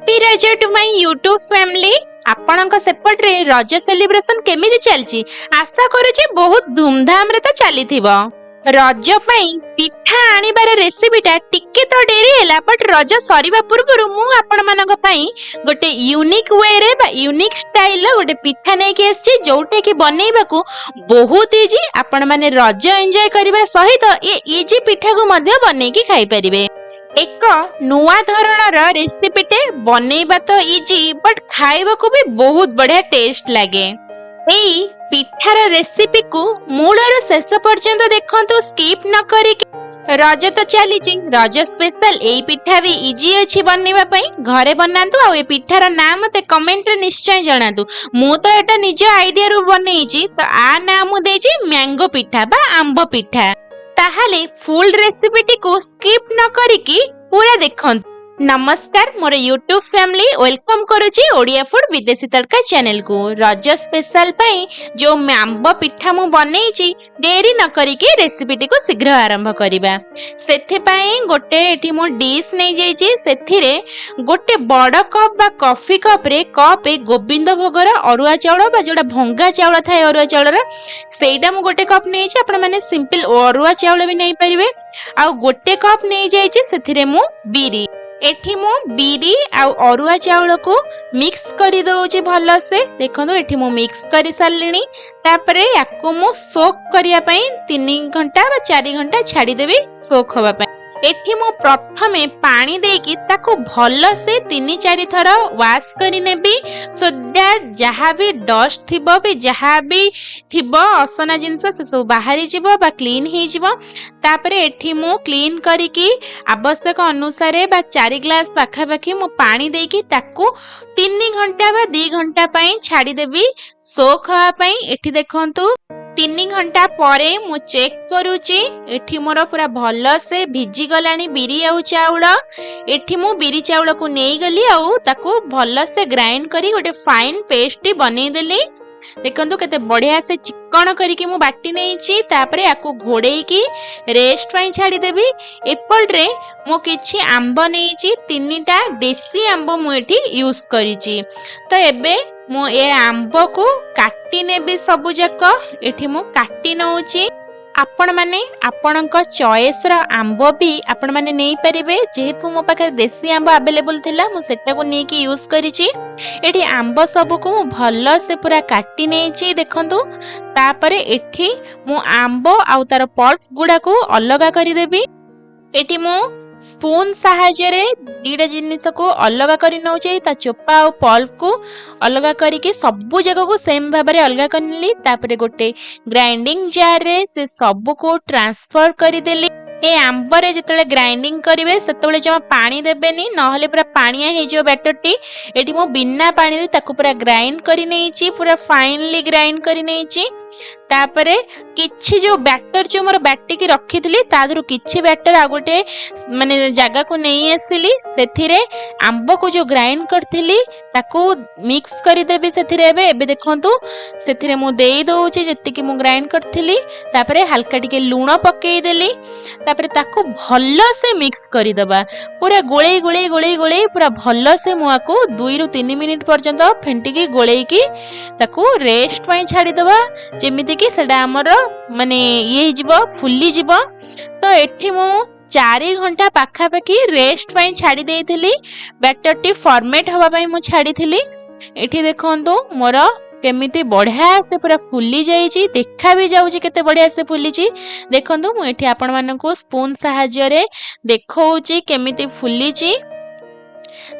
Happy रज to my YouTube family. आपणक सेपट्रे रज celebration केमिति चलची आशा करूची बहुत धूमधाम रे तो चलीथिबो। रज पई पिठा आनिबार रेसिपीटा टिके तो डेरी हैला बट रज सरीबा पूर्वरु मु आपण मानक पई गोटे यूनिक वे रे बा यूनिक स्टाइल रो गोटे पिठा नै के आछि जोटे की बनेइबा को बहुत इजी। आपण माने रज एन्जॉय करिबा सहित ए इजी पिठा को मध्य बनै की खाइ परिबे। एक नुआ धरणर रेसिपीटे बनेइबा तो इजी बट खाइबा को भी बहुत बढ़िया टेस्ट लागे। एई पिठार रेसिपी को मूलर शेष पर्यंत देखंतु स्किप न करी। रज तो चली रज स्पेशल एई पिठा भी इजी अछि बनेइबा पई घरे बनांतु। आ ए पिठार नाम मते कमेंट रे निश्चय जणातु। मु तो एटा निज आइडिया रु बनेइची तो आ नाम देछि मैंगो पिठा बा आंबो पिठा। ताहाले फुल रेसिपीटी को स्किप न करिकी पूरा देखंतु। नमस्कार मोर यूट्यूब फैमिली वेलकम करुची ओडिया फूड विदेशी तड़का चैनल को। रज स्पेशल पई जो आंबो पिठा मु बनेइची देरी न करिकी रेसिपीटी को शीघ्र आरंभ करिबा। सेथे पई गोटे एठी मो डिश नै जाईची। सेथिरे गोटे बड़ कप बा कॉफी कप रे कप गोविंद भोगर अरुआ चाउल बा जोडा भंगा चाउल थाए अरुआ चाउल रे सेइडा मु गोटे कप नेइची। आपण माने सिंपल अरुआ चाउल भी नै परिबे। आ गोटे कप नै जाईची सेथिरे मु बीरी एठी मु बीरी आ अरुआ चाउल को मिक्स करी दउची भल से। देखंतु एठी मु मिक्स करी सारलिनी। तापरे याको मु सोक करिया पई 3 घंटा बा 4 घंटा छाडी देबी सोक होबा पई। एठी मु प्रथमे पानी देकी ताको भल से 3-4 थर वाश करी नेबी सो दैट जहा भी डस्ट थिबो भी जहा भी थिबो असना जिंस से सब बाहरी जिवो बा क्लीन हे जिवो। तापरे एठी मु क्लीन करिकी आवश्यक अनुसार बा 4 ग्लास पाखा पाखी मु पानी देकी ताको 3 घंटा बा 2 घंटा पई छाडी देबी सोक होबा पई। एठी देखंतु 3 घंटा परे मु चेक करूची एठी मोर पूरा भल से भिजी गलानी बीरी आउ चाउल। एठी मु बीरी चाउल को नेई गली आउ ताको भल से ग्राइंड करी गोटे फाइन पेस्ट बनै देली। देखंतु केते बढ़िया से चिकन करिकी मु बाटी नेइची। तापरे याको घोड़ेई की रेस्ट पई छाडी देबी। एपट रे मु किछि आंबो नेइची 3टा देसी आंबो मु एठी यूज करिची। तो एबे मु ए आंबो को काटी नेबी सबु जाक एठी मु काटी नउची। आपण माने आपणक चॉइस रा आंबो भी आपण माने नेई परिबे। जेहेतु मो पाखे देसी आंबो अवेलेबल थिला मु सेटा को नेकी यूज करिची। एठी आंबो सब को मु भल से पूरा काटी नेची देखंतु। तापरे एठी मु आंबो आउ तार पल्प गुडा को अलगा करी देबी। एठी मु स्पून सहायता रे दीटा जिनिस को अलगा करी नउची। ता चोपा और पल्प को अलगा करिके सबु जगह को सेम भाबरे अलगा करली। तापरे गोटे ग्राइंडिंग जार रे से सब को ट्रांसफर करी देली। ए आंबरे जतले ग्राइंडिंग करिवे सेतले जमा पानी देबेनी नहले पूरा पानिया हे जो बैटर टी। एठी मो बिना पानी रे ताको पूरा ग्राइंड करी नेइची पूरा फाइनली ग्राइंड करी नेइची। तापरे किछि जो बैटर जो मोर बाटी की रखितली तादरु किछि बैटर आ गोटे माने जागा को नहीं आसिली। सेथिरे आंबो को जो ग्राइंड करथिली ताको मिक्स करी देबे। सेथिरे एबे देखंतु सेथिरे मु देई दोउची जत्ते की मु ग्राइंड करथिली। तापरे हल्का टिके लूण पकेई देली। तापरे ताको भल से मिक्स करी दबा पूरा गोळेई गोळेई गोळेई गोळेई पूरा भल से मुआको 2 रु 3 मिनिट पर्यंत फेंटी की गोळेई की ताको रेस्ट पई छाडी दबा जेमिति कि सेडा हमर माने ये जीव फुल्ली जीव। तो एठी मु 4 घंटा पाखा पाखी रेस्ट पई छाडी देइथिली। बैटर टी फॉर्मेट हवा पई मु छाडी थिली। एठी देखंतु मोर केमिति बढ़िया से पूरा फुली जाइची देखा भी जाउची केते बढ़िया से फुलीची। देखंतु मु एठी आपण मानको स्पून सहायता रे देखौची केमिति फुलीची।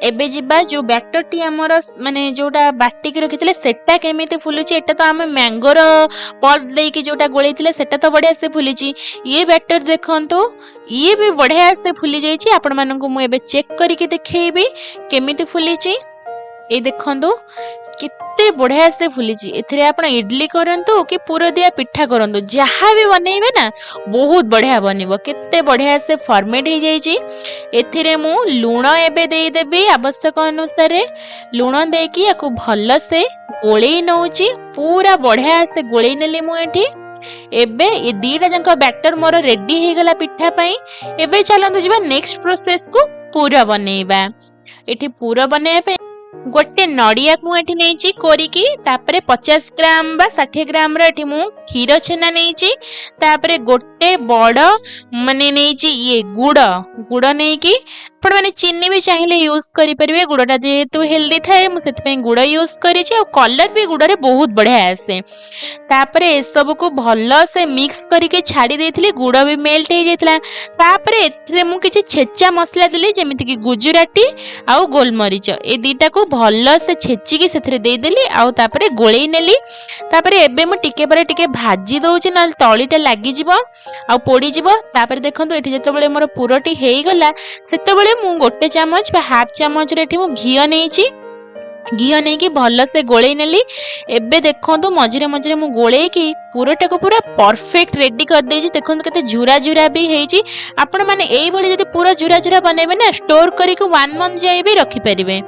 एबे जिबा जो बैटर टी हमर माने जोटा बाटी के रखितले सेटा केमिति फुलुची। एटा तो हम मैंगोर पल्प देकी जोटा गोळैतिले सेटा तो बढ़िया से फुलीची। ये बैटर देखंतु ये भी बढ़िया से फुली जाइची। आपण मानको मु एबे चेक करिके देखैबी केमिति फुलीची। ए देखंतु कितने बढ़िया से फुलीची। एथिरे आपण इडली करंतु कि पूरा दिया पिठा करंतु जहा भी बनेइबे ना बहुत बढ़िया बनिबो। कितने बढ़िया से फॉर्मेट हो जाइची। एथिरे मु लूण एबे देई देबी आवश्यक अनुसार लूण देकी याको भल से गोळेई नउची। पूरा बढ़िया से गोळेई नेली मु एठी। एबे ए दीटा जंक बैटर मोर रेडी हे गला पिठा पई। एबे चलंतु जिबा नेक्स्ट प्रोसेस को पूरा बनेइबा। एठी पूरा बनैबा गोटे नड़िया को एठी नेइची कोरिकी तापरे 50 ग्राम बा 60 ग्राम रे एठी मु क्षीर छेना नेइची तापरे गोटे बड़ माने नेइची ये गुड़ नेइकी आपण माने चीनी भी चाहिए यूज करि परिबे गुड़टा जेहेतु हेल्दी थाए मु सेति पे गुड़ यूज करिछि और कलर भी गुड़ रे बहुत बढ़िया आसे तापरे ए सब को भलो से मिक्स करके छाड़ी देथिली गुड़ भी मेल्ट हो जाइतला तापरे एथिरे मु किछि छेचा मसला देली जेमिति कि गुजराती आउ गोलमरीच ए दीटा को भलो से छेची की सेथिरे दे देली आउ तापरे गोळेई नेली तापरे एबे मु टिके परे टिके भाजी दउछि न तळीटा लागि जिवो आउ पोडी जिवो तापरे देखंतु एठी जेतेबेले मोर पुरोटी हेई गला सेतेबेले मु गोटे चामच बा हाफ चामच रे एठी मु घियो नेइछि घियो नहीं कि भल से गोले नेली एबे देखंतु मझिरे मझिरे मु गोले की पूराटा को पूरा परफेक्ट रेडी कर देछि देखंतु केते झुरा झुरा भी हेछि आपण माने एई भली जदी पूरा झुरा झुरा बनेबे ना स्टोर करी को 1 मंथ जाय भी रखि परिबे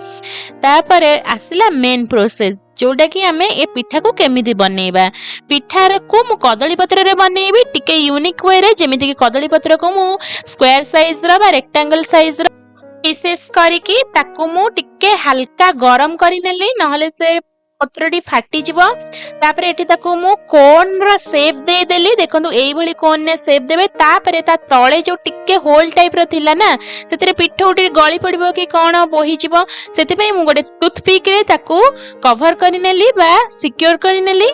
तापरे आसिला मेन प्रोसेस जोटा कि आमे ए पिठा को केमिति बनेबा पिठार को मु कदली पत्र रे बनेबी टिके यूनिक वे रे जेमिति कि कदली पत्र को मु स्क्वायर साइज रा बा रेक्टेंगल साइज रा पीसेस करिकी ताकू मु टिके हल्का गरम करि नेली नहले से पत्रटी फाटी जिवो तापरे एठी ताकू मु कोन रा शेप दे देली देखंतु एई भली कोन ने शेप देबे तापरे ता तळे जो टिके होल टाइप रो थिला ना सेतरे पिठो उठी गळी पड़िबो कि कोन बोही जिवो सेति पई मु गोटे टूथपिक रे ताकू कवर करि नेली बा सिक्योर करि नेली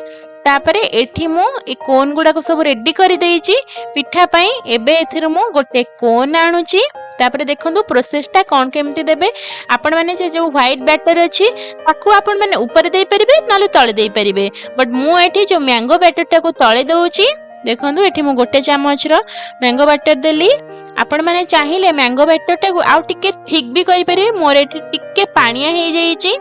तापरे एठी मु ए कोन गुडा को सब रेडी करि देइची पिठा पई एबे एथिर मु गोटे कोन आनुची तापरे देखंतु प्रोसेस टा कोन केमती देबे आपण माने जे जो व्हाइट बैटर अछि ताकू आपण माने ऊपर देई परिबे नले तळे देई परिबे बट मु एठी जो मैंगो बैटर टा को तळे दउची देखंतु एठी मु गोटे चामच रो मैंगो बैटर देली आपण माने चाहिले मैंगो बैटर टा को आउ टिके थिक भी करि परिबे मोर एठी टिके पानिया हे जाईची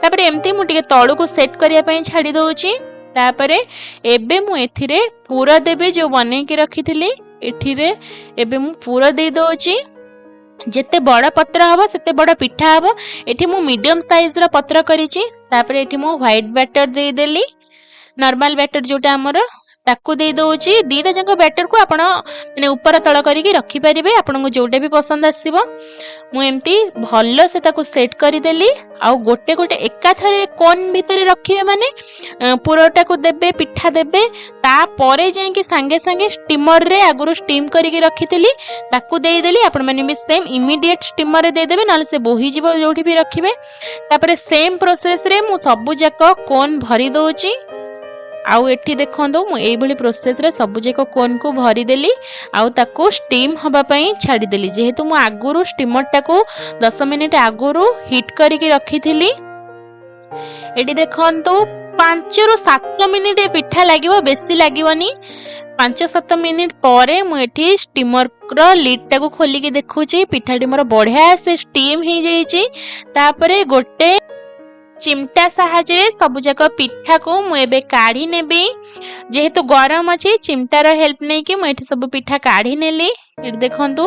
तापरे एमती मु टिके तळु को सेट करिया पई छाडी दउची तापरे एबे मु एथिरे पूरा देबे जो बने के रखिथिली एथिरे एबे मु पूरा दे दउची जेते बड़ा पत्र हबो सेते बड़ा पिठा हबो एठी मु मीडियम साइज रा पत्र करिछि तापरे एठी मु व्हाइट बैटर दे देली नॉर्मल बैटर जोटा हमर ताकू दे दउची दीटा जंक बैटर को आपण माने ऊपर तळ करिके रखि परिबे आपण को जोटे भी पसंद आसीबो मु एम्ति भल्लो से ताकू सेट करि देली आउ गोटे गोटे एका थरे कोन भितरे रखिबे माने पुरोटा को देबे पिठा देबे ता परे जे कि संगे संगे स्टीमर रे आगुरु स्टीम करिके रखितली ताकू दे देली आपण माने भी सेम इमीडिएट स्टीमर रे दे देबे नले से बोही जिवो जोठी भी रखिबे तापरे सेम प्रोसेस रे मु सबु जाक कोन भरी दउची आउ एठी देखंदो मु एई भली प्रोसेस रे सबु जेको कोन को भरी देली आउ ताको स्टीम हबा पई छाडी देली जेहेतु मु आगुरु स्टीमर टाको 10 मिनिट आगुरु हीट करिके रखिथिली एठी देखंदो 5 रु 7 मिनिट पिठा लागिवो बेसी लागिवनी 5-7 मिनिट परे मु एठी स्टीमर रो लिड टाको खोली के देखुची पिठाटी मोर बढ़िया से स्टीम ही जाईची तापरे गोटे चिमटा साहाଯ୍ୟରେ सब जाक पिठा को मु एबे काढी नेबी जेहेतु गरम अछि चिमटार हेल्प नै कि मु एठी सब पिठा काढी नेली एठी देखंतु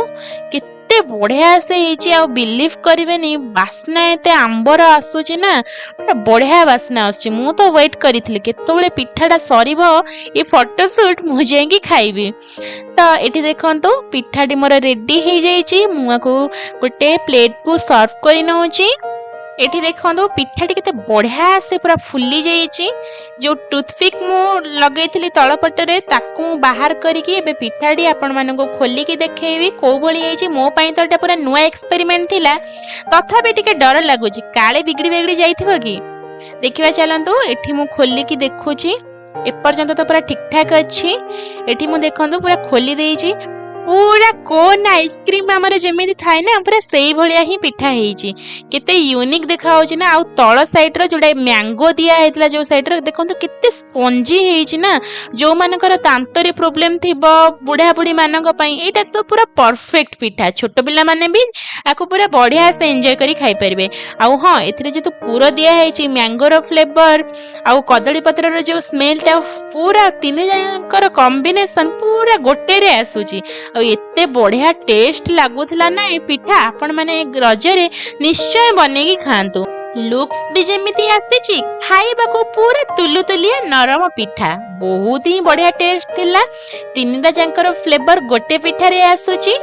केते बढ़िया से हिची आ बिलीव करिवेनी बास्ना एते आंबर आसुची ना पूरा बढ़िया बास्ना आसुची मु तो वेट करितली केतोले पिठाटा सरीबो ए फोटोशूट मु जेंगी खाइबी तो एठी देखंतु पिठाटी मोर रेडी हे जाईची मु को गोटे प्लेट को सर्व करि नउची एठी देखंदो पिठाटी केते बढ़िया से पूरा फुल्ली जाईची जो टूथपिक मु लगेइथिली तळपटरे ताकू बाहर करिकी एबे पिठाटी आपण मानको खोली की देखैबी को भली जाईची मो पई तो एटा पूरा नुवा एक्सपेरिमेंट थिला तथापि टिके डर लागुची काळे बिगड़ी जाईथिबो की देखिबा चलंतु एठी मु खोली की देखुची ए पर्यंत तो पूरा ठीक ठाक अछि एठी मु देखंदो पूरा खोली देईची पूरा कोन आइसक्रीम हमरे जेमिति थाय ना पूरा सेई भलिया ही पिठा हेची केते यूनिक देखा होची ना आ तळ साइड रो जोडा मैंगो दिया हेतला जो साइड रो देखंतु केते स्पंजी हेची ना जो मानकर दांतरी प्रॉब्लम थिबो बुढ़ा बुढ़ी मानक पई एटा तो पूरा परफेक्ट पिठा छोट पिला माने भी आको पूरा बढ़िया से एन्जॉय करी खाई परबे आ हां एथिरे जे तो पूरा दिया हेची मैंगो रो फ्लेवर आ कदली पत्र रो जो स्मेल ता पूरा तीन जानकर कॉम्बिनेशन पूरा गोटे रे आसुची एते बढ़िया टेस्ट लागुला ना ये पिठा आपण माने रजरे निश्चय बनेगी खांतु ଲୁକ୍ସ ବି ଯେମିତି ଆସିଛି, ଖାଇବାକୁ ପୁରା ତୁଲୁତୁଲିଆ ନରମ ପିଠା। ବହୁତ ହିଁ ବଢିଆ ଟେଷ୍ଟ ଥିଲା। ତିନିଟା ଯାଙ୍କର ଫ୍ଲେଭର ଗୋଟେ ପିଠାରେ ଆସୁଛି।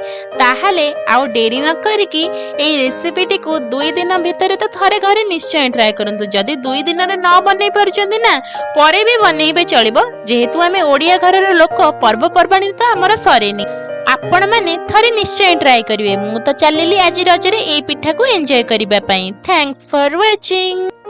ତାହେଲେ ଆଉ ଡେରି ନ କରିକି ଏଇ ରେସିପିଟିକୁ 2 ଦିନ ଭିତରେ ତ ଥରେ ଘରେ ନିଶ୍ଚୟ ଟ୍ରାଏ କରନ୍ତୁ। ଯଦି 2 ଦିନରେ ନ ବନେଇ ପାରୁଛନ୍ତି ନା, ପରେ ବି ବନେଇବେ ଚଳିବ। ଯେହେତୁ ଆମେ ଓଡ଼ିଆ ଘରର ଲୋକ, ପର୍ବପର୍ବାଣୀ ତ ଆମର ସରେନି। ଆପଣମାନେ ଥରେ ନିଶ୍ଚୟ ଟ୍ରାଏ କରିବେ। ମୁଁ ତ ଚାଲିଲି ଆଜି ରଜରେ ଏଇ ପିଠାକୁ ଏନ୍ଜୟ କରିବା ପାଇଁ। ଥ୍ୟାଙ୍କ୍ସ ଫର ୱାଚିଂ।